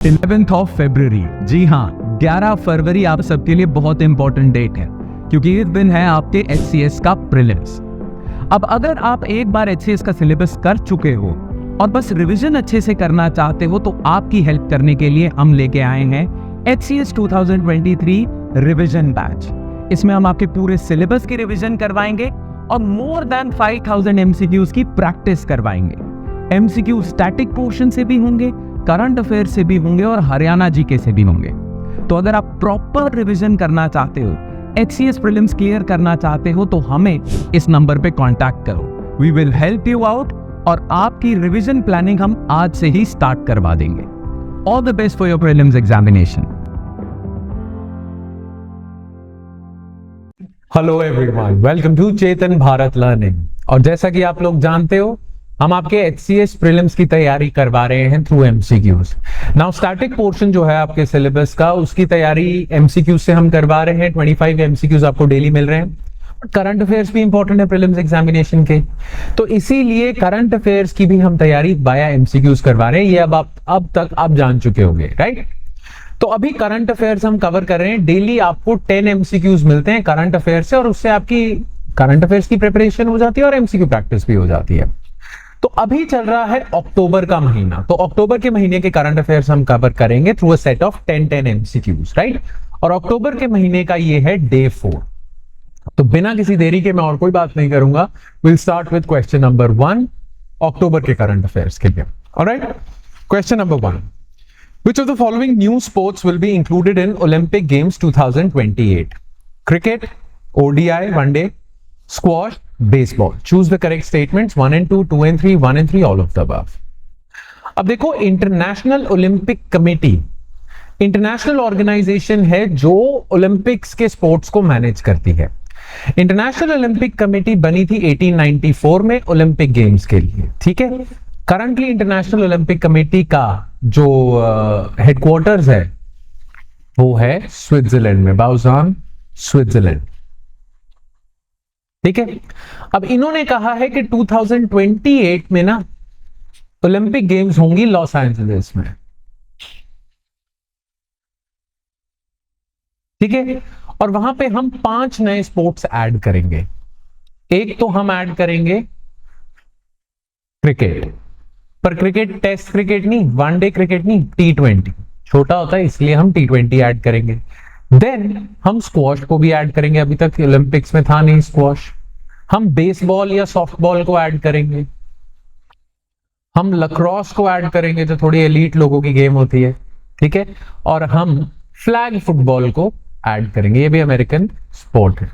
11th of February, जी हाँ 11 फरवरी आप सबके लिए बहुत इंपॉर्टेंट डेट है क्योंकि इस दिन है आपके HCS का प्रीलिम्स। अब अगर आप एक बार HCS का सिलेबस कर चुके हो और बस रिवीजन अच्छे से करना चाहते हो तो आपकी हेल्प करने के लिए हम लेके आए हैं HCS 2023 रिवीजन बैच। इसमें हम आपके पूरे सिलेबस की रिवीजन करवाएंगे और मोर देन 5000 MCQs की प्रैक्टिस करवाएंगे। MCQ स्टैटिक पोर्शन से भी होंगे, करंट अफेयर से भी होंगे और हरियाणा जीके से भी होंगे। तो अगर आप प्रॉपर रिवीजन करना चाहते हो, HCS प्रीलिम्स क्लियर करना चाहते हो तो हमें इस नंबर पे कांटेक्ट करो। We will help you out और आपकी रिवीजन प्लानिंग हम आज से ही स्टार्ट करवा देंगे। All the best for your prelims examination. Hello everyone, welcome to Chetan Bharat learning. और जैसा कि आप लोग जानते हो, हम आपके HCS प्रीलिम्स की तैयारी करवा रहे हैं through MCQs। Now static portion जो है आपके सिलेबस का, उसकी तैयारी MCQs से हम करवा रहे हैं। 25 MCQs आपको डेली मिल रहे हैं। करंट अफेयर्स भी इंपॉर्टेंट है प्रीलिम्स एग्जामिनेशन के, तो इसीलिए करंट अफेयर्स की भी हम तैयारी बाया MCQs करवा रहे हैं। ये अब तक आप जान चुके होंगे, राइट? तो अभी करंट अफेयर्स हम कवर कर रहे हैं। डेली आपको 10 MCQs मिलते हैं करंट अफेयर्स से और उससे आपकी करंट अफेयर्स की प्रिपरेशन हो जाती है और MCQ प्रैक्टिस भी हो जाती है। तो अभी चल रहा है अक्टूबर का महीना, तो अक्टूबर के महीने के करंट अफेयर्स हम कवर करेंगे through a set of 10 MCQs, right? और अक्टूबर के महीने का ये है डे 4। तो बिना किसी देरी के मैं और कोई बात नहीं करूंगा, will start with question number 1 अक्टूबर के करंट अफेयर्स के लिए। Alright, question number 1, which of the following new sports will be included in Olympic Games 2028? Cricket, ODI, one day, squash, baseball. Choose the correct statements 1 and 2, 2 and 3, 1 and 3, all of the above. अब देखो, International Olympic Committee international organisation है जो Olympics के sports को manage करती है। International Olympic committee बनी थी 1894 में ओलंपिक गेम्स के लिए, ठीक है? करंटली इंटरनेशनल ओलंपिक कमेटी का जो हेडक्वार्टर्स है वो है स्विट्जरलैंड में, बाउजान, स्विट्जरलैंड, ठीक है? अब इन्होंने कहा है कि 2028 में ना ओलंपिक गेम्स होंगी लॉस एंजलिस में, ठीक है? और वहां पे हम 5 नए स्पोर्ट्स ऐड करेंगे। एक तो हम ऐड करेंगे क्रिकेट, पर क्रिकेट टेस्ट क्रिकेट नहीं, वनडे क्रिकेट नहीं, T20 छोटा होता है इसलिए हम T20 ऐड करेंगे। देन हम स्क्वॉश को भी ऐड करेंगे, अभी तक ओलंपिक्स में था नहीं स्क्वॉश। हम बेसबॉल या सॉफ्टबॉल को ऐड करेंगे। हम लक्रोस को ऐड करेंगे जो थोड़ी एलीट लोगों की गेम होती है, ठीक है? और हम फ्लैग फुटबॉल को ऐड करेंगे, ये भी अमेरिकन स्पोर्ट है,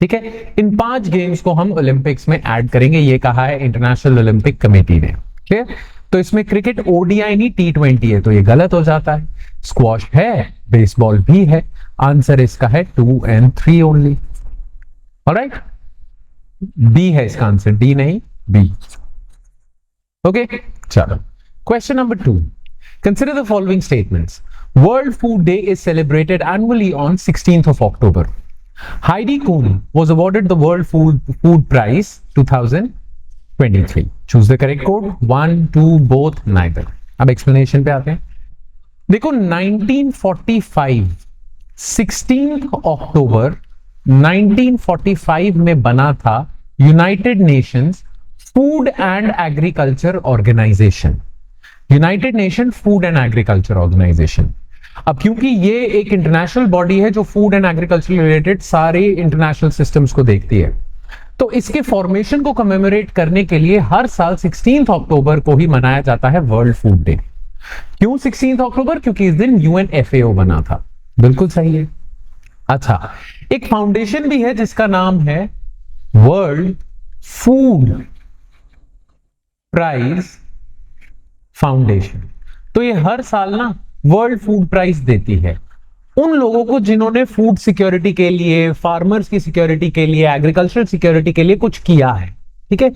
ठीक है? इन 5 गेम्स को हम ओलंपिक्स में ऐड करेंगे, ये कहा है इंटरनेशनल ओलंपिक कमेटी ने, ठीक है? तो इसमें क्रिकेट ODI नहीं T20 है, तो ये गलत हो जाता है। स्क्वॉश है, बेसबॉल भी है, आंसर इसका है 2 and 3 ओनली। ऑलराइट, बी है इसका आंसर, डी नहीं, बी। ओके, चलो question number 2, consider the following statements. World Food day is celebrated annually on 16th of October. Heidi Klum was awarded the World Food Prize 2023. Choose the correct code 1, 2, both, neither. अब explanation पे आते हैं। देखो, 1945 16th अक्टूबर 1945 में बना था United Nations Food and Agriculture Organisation. United Nation Food and Agriculture Organisation. अब क्योंकि ये एक इंटरनेशनल बॉडी है जो फूड एंड एग्रीकल्चर रिलेटेड सारे इंटरनेशनल सिस्टम्स को देखती है, तो इसके फॉर्मेशन को कमेमोरेट करने के लिए हर साल 16th अक्टूबर को ही मनाया जाता है वर्ल्ड फूड डे। क्यों 16th अक्टूबर? क्योंकि इस दिन UNFAO बना था। बिल्कुल सही है। अच्छा, एक फाउंडेशन भी है जिसका नाम है वर्ल्ड फूड प्राइज फाउंडेशन। तो ये हर साल ना वर्ल्ड फूड प्राइज देती है उन लोगों को जिन्होंने फूड सिक्योरिटी के लिए, फार्मर्स की सिक्योरिटी के लिए, एग्रीकल्चरल सिक्योरिटी के लिए कुछ किया है, ठीक है?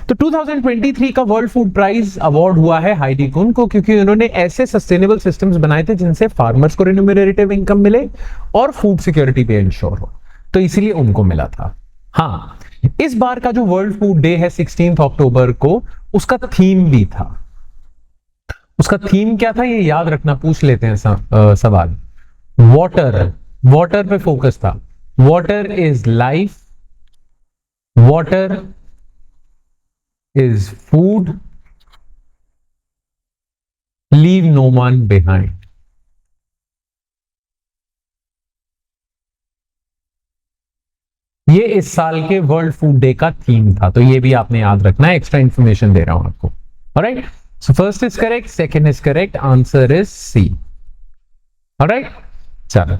तो 2023 का वर्ल्ड फूड प्राइज अवार्ड हुआ है हाइडी कुन को, क्योंकि उन्होंने ऐसे सस्टेनेबल सिस्टम्स बनाए थे जिनसे फार्मर्स को रिन्यूमरेटिव इनकम मिले और फूड सिक्योरिटी पे इंश्योर हो, तो इसीलिए उनको मिला था। हाँ, इस बार का जो वर्ल्ड फूड डे है 16th अक्टूबर को, उसका थीम भी था उसका थीम क्या था ये याद रखना, पूछ लेते हैं सवाल। वाटर, वाटर पे फोकस था। Water is life, water is food, leave no one behind. ये इस साल के वर्ल्ड फूड डे का थीम था, तो ये भी आपने याद रखना है, एक्स्ट्रा इंफॉर्मेशन दे रहा हूं आपको। Alright, so first is correct, second is correct, answer is C. Alright, चलो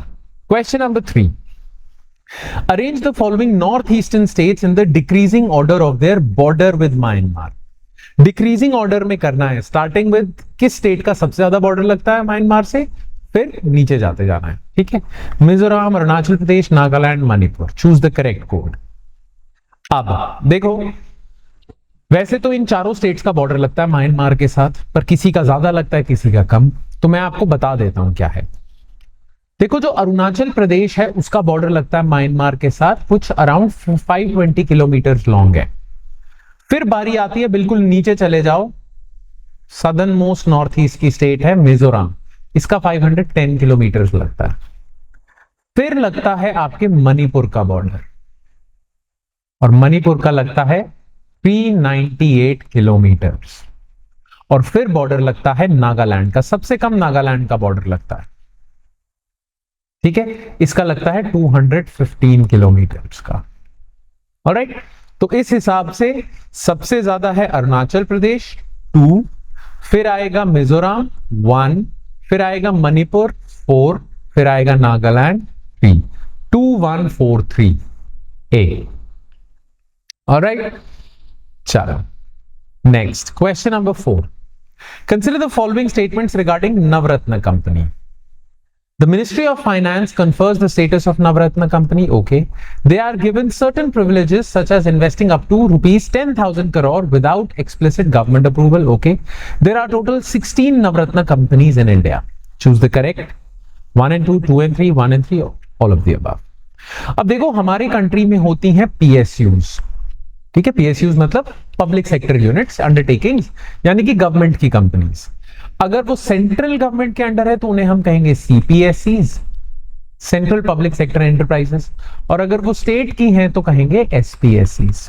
question number 3। Arrange the following north eastern states in the decreasing order of their border with Myanmar. Decreasing order में करना है, starting with किस state का सबसे ज्यादा border लगता है म्यांमार से, फिर नीचे जाते जाना है, ठीक है। Mizoram, Arunachal Pradesh, Nagaland, Manipur. Choose the correct code. अब देखो, वैसे तो इन चारों स्टेट्स का बॉर्डर लगता है म्यांमार के साथ, पर किसी का ज्यादा लगता है, किसी का कम। तो मैं आपको बता देता हूं क्या है। देखो, जो अरुणाचल प्रदेश है उसका बॉर्डर लगता है म्यांमार के साथ, कुछ अराउंड 520 किलोमीटर लॉन्ग है। फिर बारी आती है, बिल्कुल नीचे चले जाओ, सदर्न मोस्ट नॉर्थ ईस्ट की स्टेट है मिजोरम, इसका 510 किलोमीटर लगता है। फिर लगता है आपके मणिपुर का बॉर्डर, और मणिपुर का लगता है 398 किलोमीटर। और फिर बॉर्डर लगता है नागालैंड का, सबसे कम नागालैंड का बॉर्डर लगता है, ठीक है, इसका लगता है 215 किलोमीटर का। ऑलराइट, तो इस हिसाब से सबसे ज्यादा है अरुणाचल प्रदेश 2, फिर आएगा मिजोरम 1, फिर आएगा मणिपुर 4, फिर आएगा नागालैंड 3, 2143 ए। ऑलराइट, चलो next question number 4। Consider the following statements regarding Navratna company. The Ministry of Finance confers the status of Navratna Company. Okay, they are given certain privileges such as investing up to rupees 10,000 crore without explicit government approval. Okay, there are total 16 Navratna companies in India. Choose the correct 1 and 2, 2 and 3, 1 and 3, all of the above. अब देखो, हमारी country में होती हैं PSUs, ठीक है। PSUs मतलब public sector units, undertakings, यानी कि गवर्नमेंट की कंपनीज। अगर वो सेंट्रल गवर्नमेंट के अंडर है तो उन्हें हम कहेंगे CPSEs, central public sector enterprises, और अगर वो स्टेट की हैं तो कहेंगे SPSEs,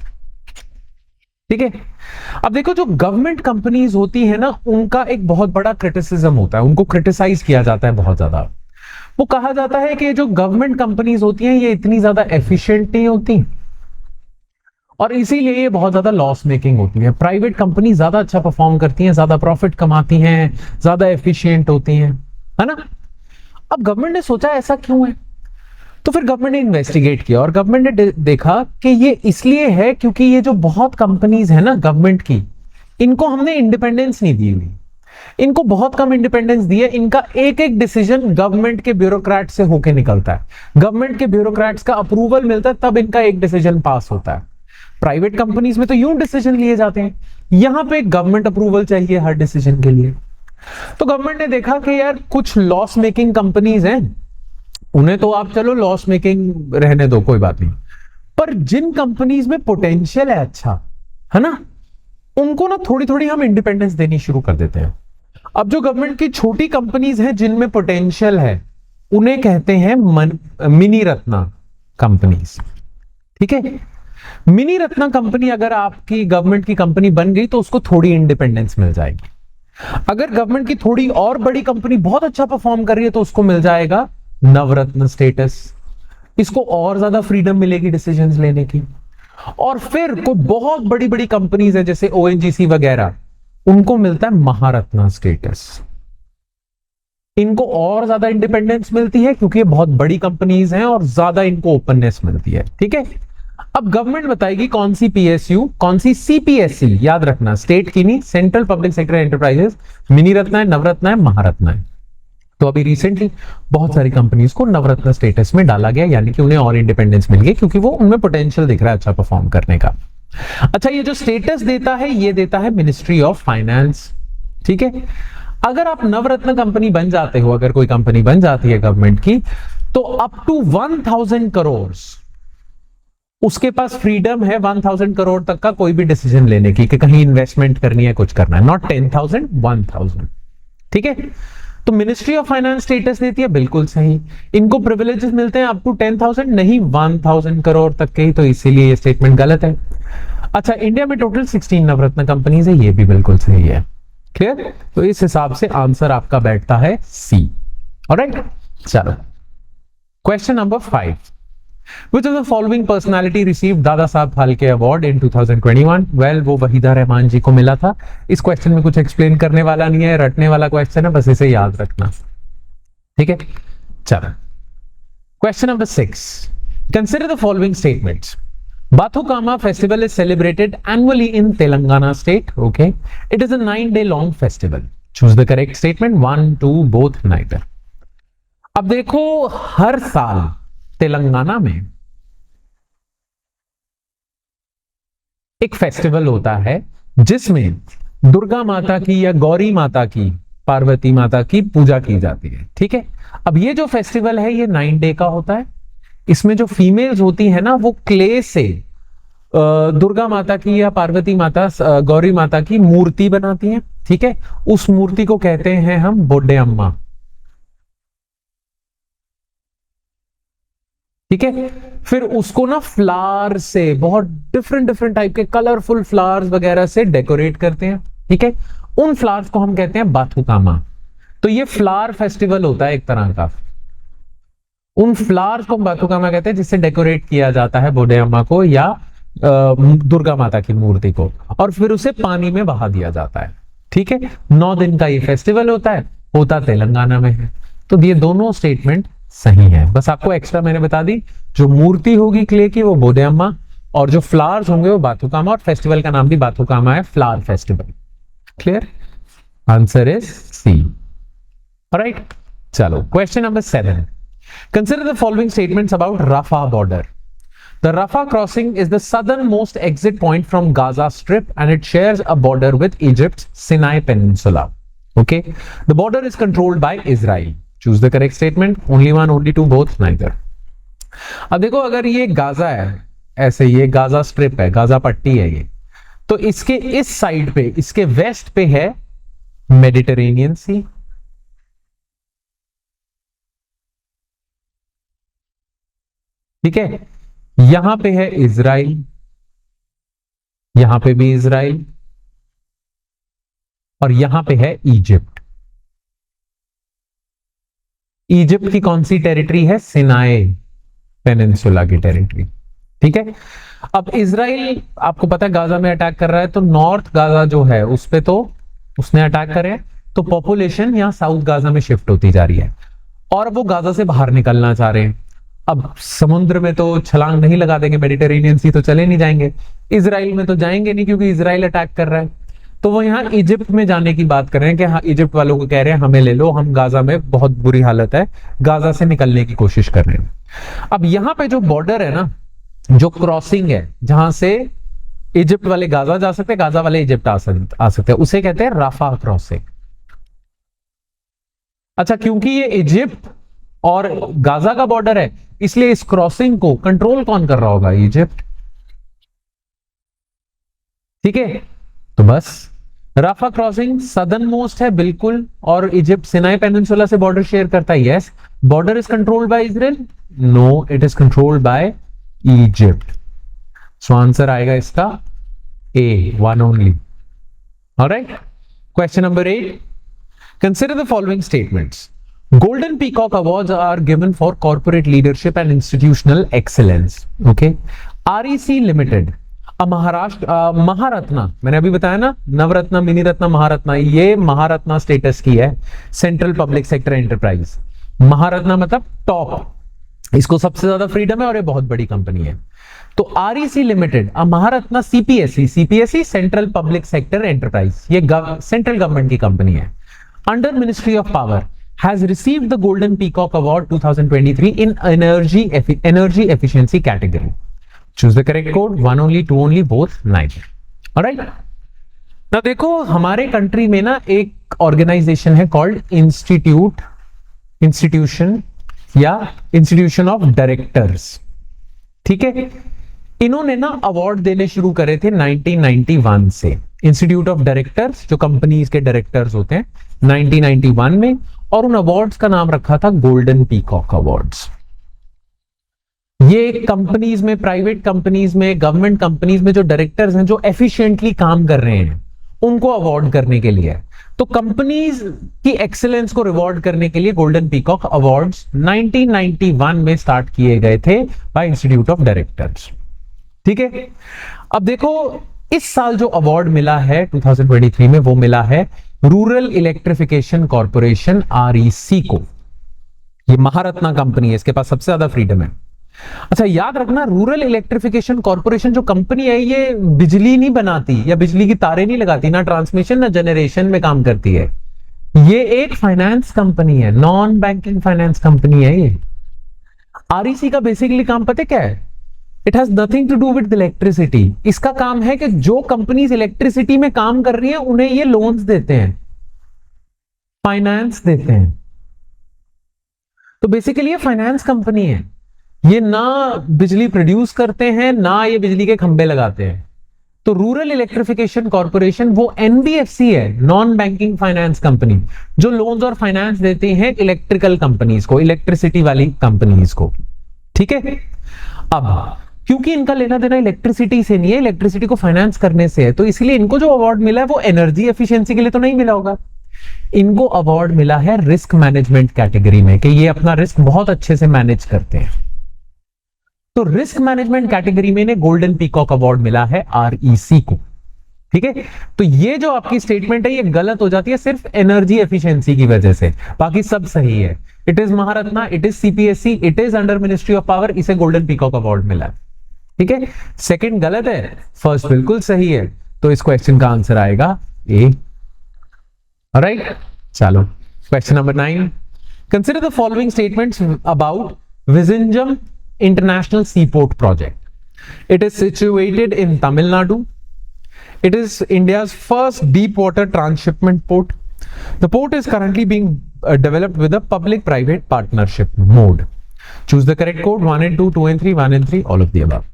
ठीक है। अब देखो, जो गवर्नमेंट कंपनीज होती है ना, उनका एक बहुत बड़ा क्रिटिसिज्म होता है, उनको क्रिटिसाइज किया जाता है बहुत ज्यादा। वो कहा जाता है कि जो गवर्नमेंट कंपनीज होती हैं ये इतनी ज्यादा एफिशिएंट नहीं होती, और इसीलिए ये बहुत ज्यादा लॉस मेकिंग होती है। प्राइवेट कंपनी ज्यादा अच्छा परफॉर्म करती हैं, ज्यादा प्रॉफिट कमाती हैं, ज्यादा एफिशिएंट होती हैं, है ना। अब गवर्नमेंट ने सोचा ऐसा क्यों है, तो फिर गवर्नमेंट ने इन्वेस्टिगेट किया, और गवर्नमेंट ने देखा कि ये इसलिए है क्योंकि ये जो बहुत कंपनीज है ना गवर्नमेंट की, इनको हमने इंडिपेंडेंस नहीं दी हुई, इनको बहुत कम इंडिपेंडेंस दी है। इनका एक एक डिसीजन गवर्नमेंट के ब्यूरोक्रेट से होके निकलता है, गवर्नमेंट के ब्यूरोक्रेट्स का अप्रूवल मिलता है, तब इनका एक डिसीजन पास होता है। प्राइवेट कंपनीज में तो यूं डिसीजन लिए जाते हैं, यहां पे गवर्नमेंट अप्रूवल चाहिए हर डिसीजन के लिए। तो गवर्नमेंट ने देखा कि यार कुछ लॉस मेकिंग कंपनीज हैं, उन्हें तो आप चलो लॉस मेकिंग रहने दो, कोई बात नहीं, पर जिन कंपनीज में पोटेंशियल है अच्छा, है ना, उनको ना थोड़ी थोड़ी हम इंडिपेंडेंस देनी शुरू कर देते हैं। अब जो गवर्नमेंट की छोटी कंपनीज हैं जिनमें पोटेंशियल है, उन्हें कहते हैं मिनी रत्ना कंपनीज, ठीक है। मिनी रत्ना कंपनी अगर आपकी गवर्नमेंट की कंपनी बन गई तो उसको थोड़ी इंडिपेंडेंस मिल जाएगी। अगर गवर्नमेंट की थोड़ी और बड़ी कंपनी बहुत अच्छा परफॉर्म कर रही है तो उसको मिल जाएगा नवरत्न स्टेटस, इसको और ज्यादा फ्रीडम मिलेगी डिसीजंस लेने की। और फिर कोई बहुत बड़ी बड़ी कंपनीज है जैसे ONGC वगैरह, उनको मिलता है महारत्ना स्टेटस, इनको और ज्यादा इंडिपेंडेंस मिलती है क्योंकि ये बहुत बड़ी कंपनीज हैं और ज्यादा इनको ओपननेस मिलती है, ठीक है। अब गवर्नमेंट बताएगी कौन सी PSU कौन सी CPSE, याद रखना स्टेट की नहीं, central public sector enterprises, mini Ratna है, नवरत्ना है, महारत्ना है। तो अभी रिसेंटली बहुत सारी कंपनीज को नवरत्न स्टेटस में डाला गया, यानी कि उन्हें और इंडिपेंडेंस मिल गई क्योंकि वो उनमें पोटेंशियल दिख रहा है अच्छा परफॉर्म करने का। अच्छा, ये जो स्टेटस देता है ये देता है मिनिस्ट्री ऑफ फाइनेंस, ठीक है। अगर आप नवरत्न कंपनी बन जाते हो, अगर कोई कंपनी बन जाती है गवर्नमेंट की, तो अप टू 1000 करोड़ उसके पास फ्रीडम है 1000 करोड़ तक का कोई भी डिसीजन लेने की, कि कहीं इन्वेस्टमेंट करनी है, कुछ करना है। नॉट 10,000, 1000, ठीक है, तो मिनिस्ट्री ऑफ फाइनेंस स्टेटस देती है, बिल्कुल सही। इनको प्रिविलेजेस मिलते हैं अप टू 10,000, नहीं 1,000 करोड़ तक के ही, तो इसीलिए ये स्टेटमेंट गलत है। अच्छा, इंडिया में टोटल 16 नवरत्न कंपनीज है, ये भी बिल्कुल सही है। क्लियर, तो इस हिसाब से आंसर आपका बैठता है सी। ऑलराइट, चलो question number 5। Which of the following personality received Dada Saheb Phalke award in 2021? Well, वो वहीदा रहमान जी को मिला था। इस क्वेश्चन में कुछ एक्सप्लेन करने वाला नहीं है, रटने वाला क्वेश्चन है, बस इसे याद रखना। ठीक है, चलो question number 6। Consider the following statements. Bathukama festival is celebrated annually in Telangana state. Okay, it is a 9-day long festival. Choose the correct statement. 1, 2, both, neither. अब देखो, हर साल तेलंगाना में एक फेस्टिवल होता है जिसमें दुर्गा माता की या गौरी माता की, पार्वती माता की पूजा की जाती है। ठीक है, अब ये जो फेस्टिवल है ये 9 डे का होता है। इसमें जो फीमेल्स होती है ना, वो क्ले से दुर्गा माता की या पार्वती माता, गौरी माता की मूर्ति बनाती हैं। ठीक है, उस मूर्ति को कहते हैं हम बोड्डे अम्मा। ठीक है, फिर उसको ना फ्लावर से, बहुत डिफरेंट टाइप के कलरफुल फ्लावर्स वगैरह से डेकोरेट करते हैं। ठीक है, उन फ्लावर्स को हम कहते हैं बाथुकामा। तो ये फ्लावर फेस्टिवल होता है एक तरह का। उन फ्लावर्स को हम बाथुकामा कहते हैं जिससे डेकोरेट किया जाता है बोडे अम्मा को या दुर्गा माता की मूर्ति को, और फिर उसे पानी में बहा दिया जाता है। ठीक है, 9 दिन का ये फेस्टिवल होता तेलंगाना में है। तो ये दोनों स्टेटमेंट सही है। बस आपको एक्स्ट्रा मैंने बता दी, जो मूर्ति होगी क्ले की वो बोडे अम्मा, और जो फ्लावर्स होंगे वो बाथुकामा, और फेस्टिवल का नाम भी बाथुकामा है, flower festival. Clear, answer is C. Alright, चलो question number 7। Consider the following statements about Rafah border. The Rafah crossing is the southernmost exit point from Gaza Strip and it shares a border with Egypt's Sinai Peninsula. Okay, the border is controlled by Israel. Choose the correct statement. Only one, only two, both, neither. अब देखो, अगर ये Gaza है, ऐसे ये Gaza strip है, Gaza पट्टी है ये, तो इसके इस साइड पे, इसके वेस्ट पे है मेडिटेरेनियन सी। ठीक है, यहां पे है इजराइल, यहां पे भी इजराइल, और यहां पे है इजिप्ट। इजिप्ट की कौन सी टेरिटरी है? सिनाई पेनिनसुला की टेरिटरी। ठीक है, अब इजराइल आपको पता है गाजा में अटैक कर रहा है, तो नॉर्थ गाजा जो है उस पे तो उसने अटैक करे, तो पॉपुलेशन यहां साउथ गाजा में शिफ्ट होती जा रही है, और वो गाजा से बाहर निकलना चाह रहे हैं। अब समुद्र में तो छलांग नहीं लगा देंगे, मेडिटेरेनियन सी तो चले नहीं जाएंगे, इजराइल में तो जाएंगे नहीं क्योंकि इजराइल अटैक कर रहा है। तो वो यहाँ इजिप्ट में जाने की बात कर रहे हैं कि हाँ, इजिप्ट वालों को कह रहे हैं हमें ले लो, हम गाजा में बहुत बुरी हालत है, गाजा से निकलने की कोशिश कर रहे हैं। अब यहाँ पे जो बॉर्डर है ना, जो क्रॉसिंग है, जहां से इजिप्ट वाले गाजा जा सकते हैं, गाजा वाले इजिप्ट आ सकते हैं, उसे कहते हैं राफा क्रॉसिंग। अच्छा, क्योंकि ये इजिप्ट और गाजा का बॉर्डर है, इसलिए इस क्रॉसिंग को कंट्रोल कौन कर रहा होगा? इजिप्ट। ठीक है, तो बस राफा क्रॉसिंग सदर्न मोस्ट है बिल्कुल, और इजिप्ट सिनाई पेनिनसुला से बॉर्डर शेयर करता है। Yes, border is controlled by Israel? No, it is controlled by Egypt. So answer आएगा इसका A, one only. Alright, question number 8। Consider the following statements. Golden Peacock Awards are given for corporate leadership and institutional excellence. Okay, REC Limited, Maharatna, मैंने अभी बताया ना, Navratna, mini Ratna, Maharatna, ये Maharatna status की है central public sector enterprise. Maharatna मतलब टॉप, इसको सबसे ज्यादा फ्रीडम है और ये बहुत बड़ी कंपनी है। तो REC limited, Maharatna CPSE central public sector enterprise, ये सेंट्रल गवर्नमेंट की कंपनी है, under ministry of power, has received the Golden Peacock Award 2023 in energy efficiency category. Choose the correct code. One only, two only, both, neither. All right. Now देखो, हमारे country में ना एक organisation है called institution of directors. ठीक है, इन्होंने ना अवार्ड देने शुरू करे थे 1991 से। इंस्टीट्यूट ऑफ डायरेक्टर्स, जो कंपनीज के डायरेक्टर्स होते हैं, 1991 में, और उन अवार्ड्स का नाम रखा था गोल्डन पीकॉक अवार्ड्स। ये कंपनीज में, प्राइवेट कंपनीज में, गवर्नमेंट कंपनीज में जो डायरेक्टर्स हैं जो एफिशिएंटली काम कर रहे हैं उनको अवार्ड करने के लिए। तो कंपनीज की एक्सीलेंस को रिवॉर्ड करने के लिए गोल्डन पीकॉक अवार्ड्स 1991 में स्टार्ट किए गए थे बाय इंस्टीट्यूट ऑफ डायरेक्टर्स। ठीक है, अब देखो इस साल जो अवार्ड मिला है 2023 में, वो मिला है रूरल इलेक्ट्रिफिकेशन कॉर्पोरेशन REC को। ये महारत्ना कंपनी है, इसके पास सबसे ज्यादा फ्रीडम है। अच्छा याद रखना, रूरल इलेक्ट्रिफिकेशन कॉर्पोरेशन जो कंपनी है ये बिजली नहीं बनाती या बिजली की तारें नहीं लगाती, ना ट्रांसमिशन ना जनरेशन में काम करती है। ये एक फाइनेंस कंपनी है, नॉन बैंकिंग फाइनेंस कंपनी है ये। REC का बेसिकली काम पता क्या है? It has nothing to do with electricity. इसका काम है कि जो कंपनीज इलेक्ट्रिसिटी में काम कर रही है उन्हें ये लोन्स देते हैं, फाइनेंस देते हैं। तो बेसिकली ये फाइनेंस कंपनी है। ये ना बिजली प्रोड्यूस करते हैं, ना ये बिजली के खंभे लगाते हैं। तो रूरल इलेक्ट्रिफिकेशन कॉर्पोरेशन वो NBFC है, नॉन बैंकिंग फाइनेंस कंपनी, जो लोन्स और फाइनेंस देते हैं इलेक्ट्रिकल कंपनीज को, इलेक्ट्रिसिटी वाली कंपनीज को। ठीक है, अब क्योंकि इनका लेना देना इलेक्ट्रिसिटी से नहीं है, इलेक्ट्रिसिटी को फाइनेंस करने से है, तो इसलिए इनको जो अवार्ड मिला है वो एनर्जी एफिशिएंसी के लिए तो नहीं मिला होगा। इनको अवार्ड मिला है रिस्क मैनेजमेंट कैटेगरी में, कि ये अपना रिस्क बहुत अच्छे से मैनेज करते हैं। तो रिस्क मैनेजमेंट कैटेगरी में इन्हें गोल्डन पीकॉक अवार्ड मिला है REC को। ठीक है, तो ये जो आपकी स्टेटमेंट है ये गलत हो जाती है सिर्फ एनर्जी एफिशिएंसी की वजह से, बाकी सब सही है। It is Maharatna, it is CPSE, it is under ministry of power, इसे गोल्डन पीकॉक अवार्ड मिला है। ठीक है, सेकंड गलत है, फर्स्ट बिल्कुल सही है। तो इस क्वेश्चन का आंसर आएगा A। ऑलराइट, चलो question number 9। Consider the following statements about Vizhinjam International Seaport Project. It is situated in Tamil Nadu. It is India's first deep water transshipment port. The port is currently being developed with a public-private partnership mode. Choose the correct code 1 and 2, 2 and 3, 1 and 3, all of the above.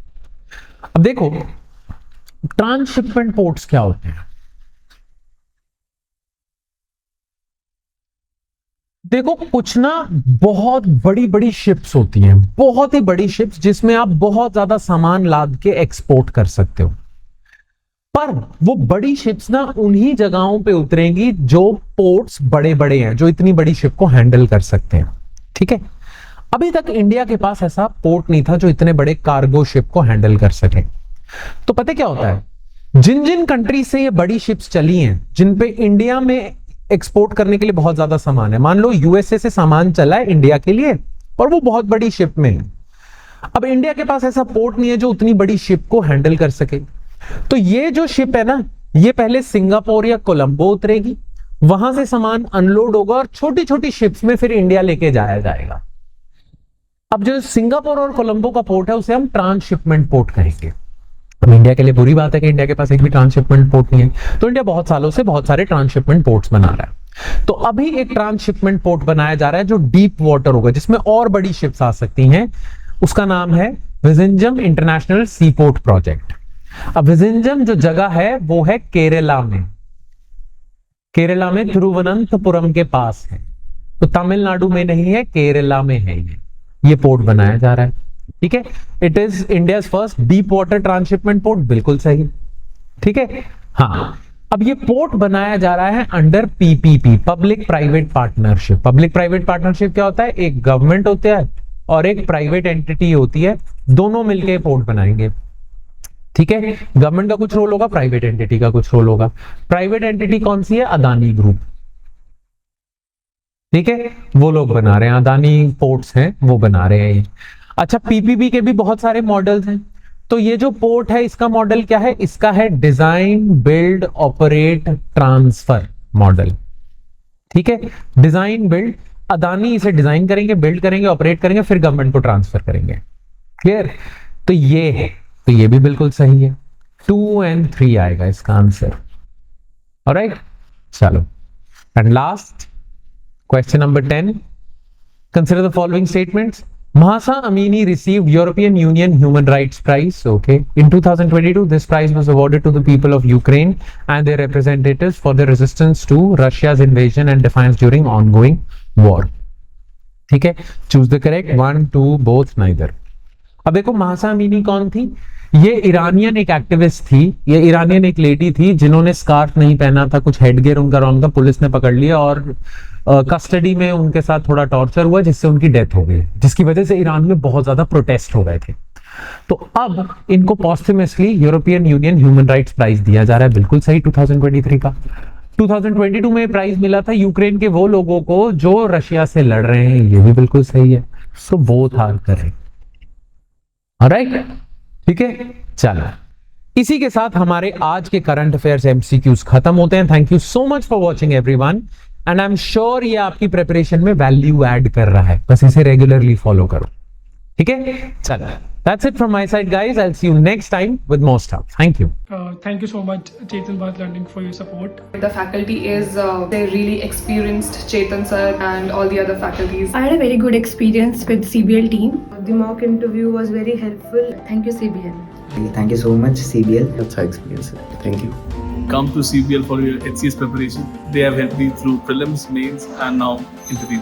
अब देखो transshipment ports क्या होते हैं। देखो कुछ ना बहुत बड़ी बड़ी शिप्स होती हैं, बहुत ही बड़ी शिप्स जिसमें आप बहुत ज्यादा सामान लाद के एक्सपोर्ट कर सकते हो। पर वो बड़ी शिप्स ना उन्हीं जगहों पे उतरेंगी जो पोर्ट्स बड़े बड़े हैं, जो इतनी बड़ी शिप को हैंडल कर सकते हैं। ठीक है, अभी तक इंडिया के पास ऐसा पोर्ट नहीं था जो इतने बड़े कार्गो शिप को हैंडल कर सके। तो पता क्या होता है, जिन जिन कंट्री से ये बड़ी शिप्स चली हैं, जिन पे इंडिया में एक्सपोर्ट करने के लिए बहुत ज्यादा सामान है, मान लो USA से सामान चला है इंडिया के लिए और वो बहुत बड़ी शिप में है। अब इंडिया के पास ऐसा पोर्ट नहीं है जो उतनी बड़ी शिप को हैंडल कर सके। तो ये जो शिप है ना, ये पहले सिंगापुर या कोलंबो उतरेगी, वहां से सामान अनलोड होगा और छोटी छोटी शिप्स में फिर इंडिया लेके जाया जाएगा। अब जो सिंगापुर और कोलंबो का पोर्ट है उसे हम ट्रांसशिपमेंट पोर्ट कहेंगे। अब इंडिया के लिए बुरी बात है कि इंडिया के पास एक भी ट्रांसशिपमेंट पोर्ट नहीं है, तो इंडिया बहुत सालों से बहुत सारे ट्रांसशिपमेंट पोर्ट्स बना रहा है। तो अभी एक ट्रांसशिपमेंट पोर्ट बनाया जा रहा है जो डीप वाटर होगा, जिसमें और बड़ी शिप्स आ सकती हैं। उसका नाम है विजिंजम इंटरनेशनल सी पोर्ट प्रोजेक्ट। अब विजिंजम जो जगह है वो है केरला में, केरला में तिरुवनंतपुरम के पास है। तो तमिलनाडु में नहीं है, केरला में है ये पोर्ट बनाया जा रहा है। ठीक है, it is India first deep water transshipment port, बिल्कुल सही। ठीक है, हाँ, अब ये पोर्ट बनाया जा रहा है under PPP, public private partnership. Public private partnership क्या होता है, एक गवर्नमेंट होता है और एक प्राइवेट एंटिटी होती है, दोनों मिलकर पोर्ट बनाएंगे। ठीक है, गवर्नमेंट का कुछ रोल होगा, प्राइवेट एंटिटी का कुछ रोल होगा। प्राइवेट एंटिटी कौन सी है, अदानी ग्रुप। ठीक है, वो लोग बना रहे हैं, अदानी पोर्ट्स हैं वो बना रहे हैं। अच्छा, PPP के भी बहुत सारे मॉडल्स हैं। तो ये जो पोर्ट है इसका मॉडल क्या है, इसका है design build operate transfer model. ठीक है, डिजाइन बिल्ड, अदानी इसे डिजाइन करेंगे, बिल्ड करेंगे, ऑपरेट करेंगे, फिर गवर्नमेंट को ट्रांसफर करेंगे। क्लियर, तो ये है, तो ये भी बिल्कुल सही है। 2 and 3 आएगा इसका आंसर। ऑलराइट, चलो and last question number 10। Consider the following statements. Mahsa Amini received European Union Human Rights Prize. Okay. In 2022, this prize was awarded to the people of Ukraine and their representatives for their resistance to Russia's invasion and defiance during ongoing war. ठीक है, choose the correct 1, 2, both, neither. अब देखो Mahsa Amini कौन थी? ये Iranian एक activist थी, ये ईरानियन एक लेडी थी जिन्होंने स्कार्फ नहीं पहना था, कुछ हेडगियर उनका रॉन्ग था, पुलिस ने पकड़ लिया और कस्टडी में उनके साथ थोड़ा टॉर्चर हुआ जिससे उनकी डेथ हो गई, जिसकी वजह से ईरान में बहुत ज्यादा प्रोटेस्ट हो गए थे। तो अब इनको posthumously European Union human rights prize दिया जा रहा है, बिल्कुल सही, 2023 का। 2022 में प्राइज मिला था यूक्रेन के वो लोगों को जो रशिया से लड़ रहे हैं, ये भी बिल्कुल सही है। So both are correct, alright, ठीक है। चलो, इसी के साथ हमारे आज के करंट अफेयर्स एमसीक्यूज खत्म होते हैं। Thank you so much for watching everyone, and I am sure ये आपकी प्रिपरेशन में वैल्यू ऐड कर रहा है, बस इसे रेगुलरली फॉलो करो, ठीक है। चलो, that's it from my side, guys. I'll see you next time with more stuff. Thank you. Thank you so much, Chetan Bharat Learning, for your support. The faculty is they're really experienced, Chetan sir and all the other faculties. I had a very good experience with CBL team. The mock interview was very helpful. Thank you, CBL. Thank you so much, CBL. That's our experience. Thank you. Come to CBL for your HCS preparation. They have helped me through prelims, mains, and now interview.